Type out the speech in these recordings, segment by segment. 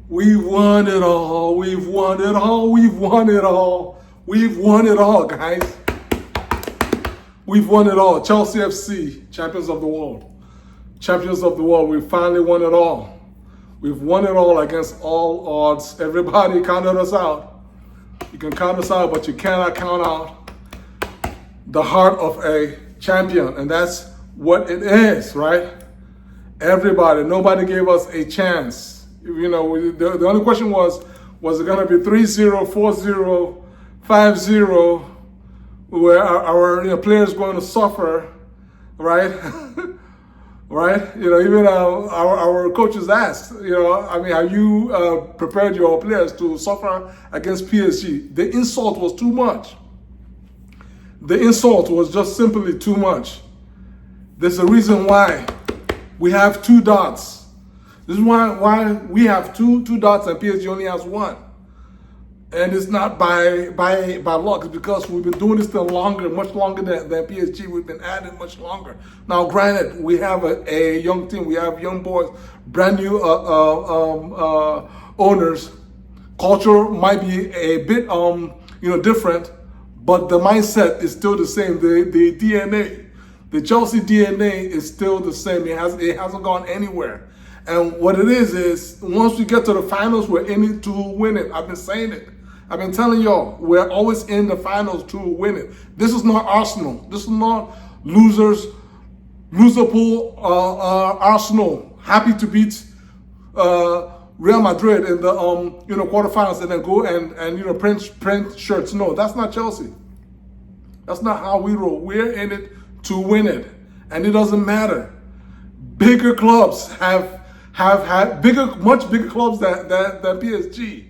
We've won it all. We've won it all. We've won it all. We've won it all, guys. We've won it all. Chelsea FC, champions of the world. Champions of the world. We finally won it all. We've won it all against all odds. Everybody counted us out. You can count us out, but you cannot count out the heart of a champion. And that's what it is, right? Everybody, nobody gave us a chance. You know, the only question was it going to be 3-0, 4-0, 5-0, where our players going to suffer, right? Right? You know, even our coaches asked, you know, I mean, have you prepared your players to suffer against PSG? The insult was too much. The insult was just simply too much. There's a reason why we have 2 dots. This is why we have two dots and PSG only has 1. And it's not by luck. It's because we've been doing this thing longer, much longer than PSG. We've been at it much longer. Now, granted, we have a young team. We have young boys, brand new owners. Culture might be a bit different, but the mindset is still the same. The DNA, the Chelsea DNA is still the same. It hasn't gone anywhere. And what it is once we get to the finals, we're in it to win it. I've been saying it. I've been telling y'all, we're always in the finals to win it. This is not Arsenal. This is not loser pool Arsenal. Happy to beat Real Madrid in the quarterfinals and then go and print shirts. No, that's not Chelsea. That's not how we roll. We're in it to win it, and it doesn't matter. Bigger clubs have had much bigger clubs than PSG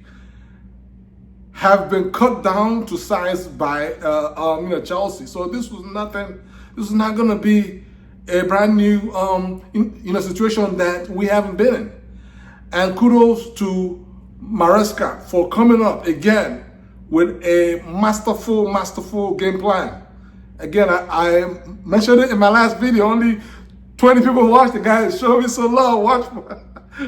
have been cut down to size by Chelsea. So this was nothing. This is not going to be a brand new situation that we haven't been in. And kudos to Maresca for coming up again with a masterful game plan. Again, I mentioned it in my last video. Only 20 people watched it, guys. Show me some love.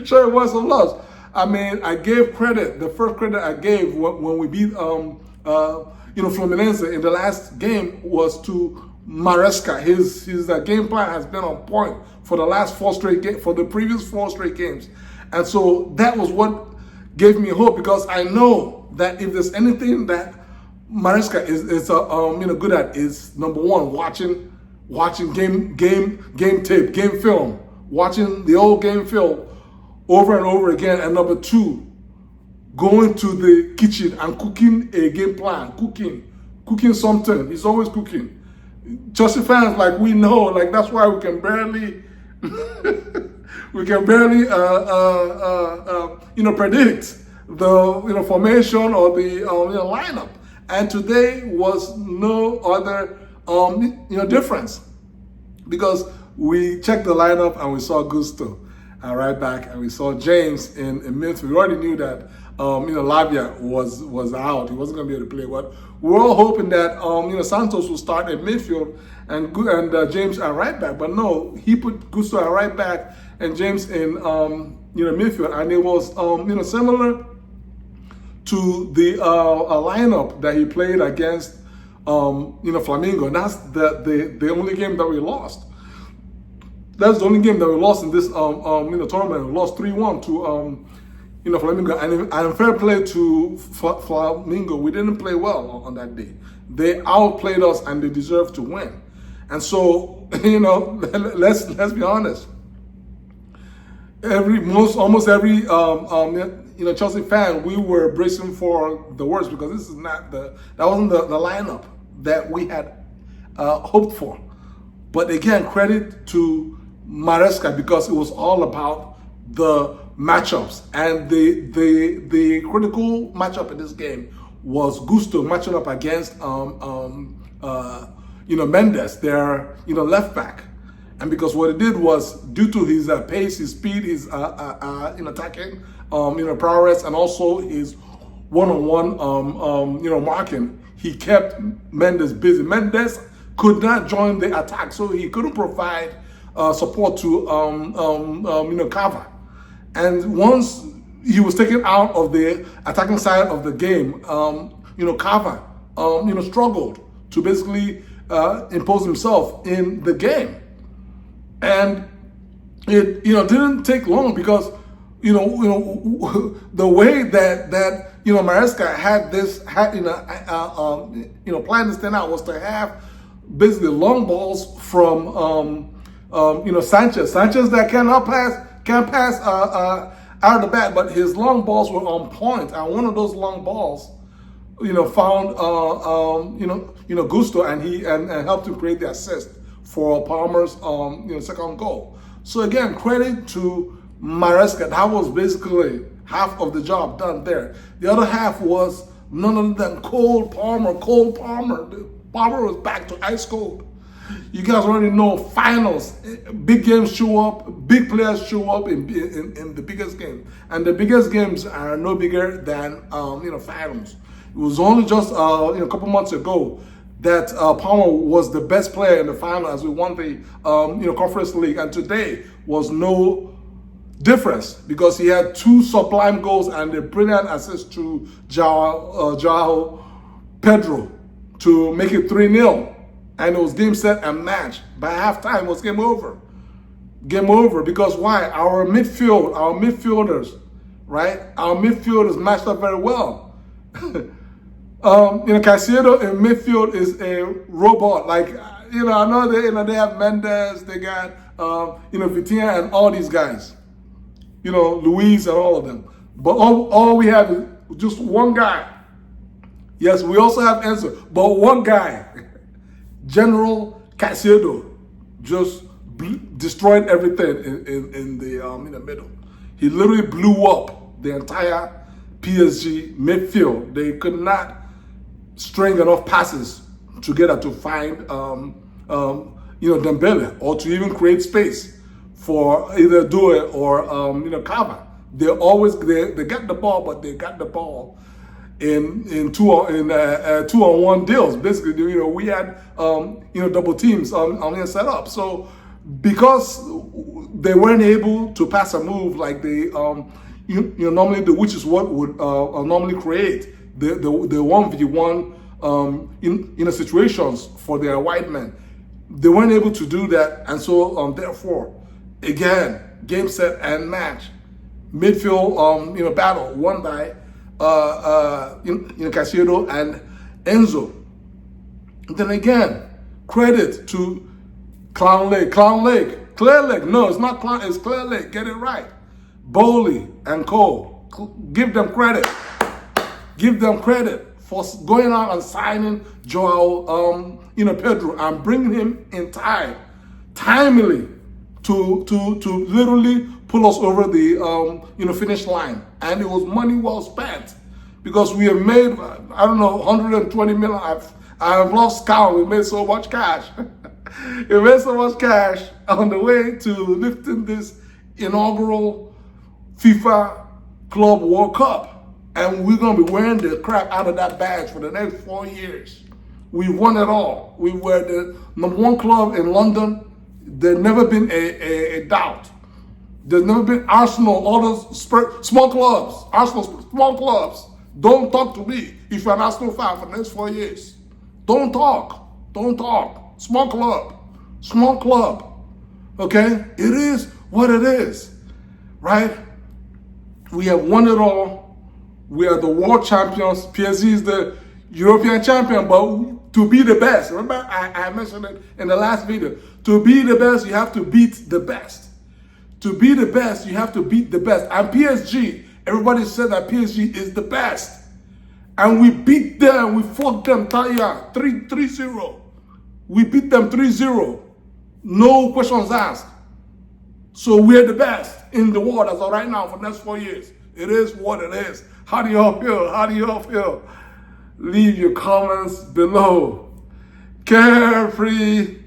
Show me some love. I mean, I gave credit. The first credit I gave when we beat Fluminense in the last game was to Maresca. His game plan has been on point for the last 4 straight games, for the previous 4 straight games, and so that was what gave me hope, because I know that if there's anything that Maresca is good at, is number 1, watching game tape, game film, watching the old game film over and over again, and number 2, going to the kitchen and cooking a game plan, cooking something. He's always cooking. Chelsea fans, like, we know, like, that's why we can barely predict the formation or the lineup. And today was no other difference, because we checked the lineup and we saw Gusto at right back, and we saw James in midfield. We already knew that Lavia was out. He wasn't going to be able to play. But we're all hoping that Santos will start in midfield and James at right back. But no, he put Gusto at right back and James in midfield, and it was similar to the lineup that he played against Flamengo. And that's the only game that we lost. That's the only game that we lost in this tournament. We lost 3-1 to Flamengo, and fair play to Flamengo. We didn't play well on that day. They outplayed us, and they deserved to win. And so let's be honest. Almost every Chelsea fan, we were bracing for the worst, because this is not that wasn't the lineup that we had hoped for. But again, credit to Maresca, because it was all about the matchups, and the critical matchup in this game was Gusto matching up against Mendes, their left back. And because what it did was, due to his pace, his speed, his attacking prowess, and also his one-on-one marking, he kept Mendes busy. Mendes could not join the attack, so he couldn't provide support to Cava. And once he was taken out of the attacking side of the game. Kava, struggled to basically impose himself in the game. And it, didn't take long because, the way that Maresca planned this thing out was to have basically long balls from, Sanchez. Sanchez that can't pass out of the bat, but his long balls were on point. And one of those long balls, found, Gusto, and he and helped him create the assist for Palmer's, second goal. So again, credit to Maresca. That was basically half of the job done there. The other half was none other than Cole Palmer. Palmer was back to ice cold. You guys already know finals, big games show up, big players show up in the biggest game. And the biggest games are no bigger than, finals. It was only just, a couple months ago that Palmer was the best player in the final as we won the, Conference League. And today was no difference because he had 2 sublime goals and a brilliant assist to João Pedro to make it 3-0. And it was game, set, and match. By halftime, it was game over. Game over because why? Our midfielders, right? Our midfielders matched up very well. Caicedo in midfield is a robot. Like, I know they have Mendes, they got, Vitinha and all these guys. Luis and all of them. But all we have is just one guy. Yes, we also have Enzo, but one guy. General Caicedo just destroyed everything in the middle. He literally blew up the entire PSG midfield. They could not string enough passes together to find Dembele or to even create space for either Due or Kava. They got the ball, but they got the ball in two-on-one deals. Basically, we had double teams on set up. So because they weren't able to pass a move like they normally do, which is what would normally create the 1v1 situations for their white men, they weren't able to do that, and so therefore, again, game, set, and match, midfield battle won by Caicedo and Enzo. And then again, credit to Clear Lake. No, it's not Clown, it's Clear Lake. Get it right. Bowley and Cole. Give them credit. Give them credit for going out and signing João Pedro and bringing him in timely to literally pull us over the finish line. And it was money well spent because we have made, I don't know, 120 million. I've lost count. We made so much cash. We made so much cash on the way to lifting this inaugural FIFA Club World Cup. And we're going to be wearing the crap out of that badge for the next 4 years. We won it all. We were the #1 club in London. There's never been a doubt. There's never been Arsenal, all those small clubs. Arsenal, small clubs. Don't talk to me if you're an Arsenal fan for the next 4 years. Don't talk. Small club. Okay? It is what it is, right? We have won it all. We are the world champions. PSG is the European champion, but to be the best, remember I mentioned it in the last video, to be the best, you have to beat the best. To be the best, you have to beat the best. And PSG, everybody said that PSG is the best. And we beat them, we fought them, 3-0. We beat them 3-0. No questions asked. So we're the best in the world as of right now for the next 4 years. It is what it is. How do y'all feel? Leave your comments below. Carefree,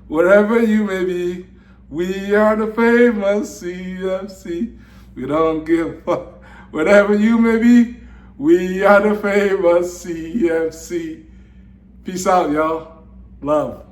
wherever you may be, we are the famous CFC. We don't give a fuck. Wherever you may be, we are the famous CFC. Peace out, y'all. Love.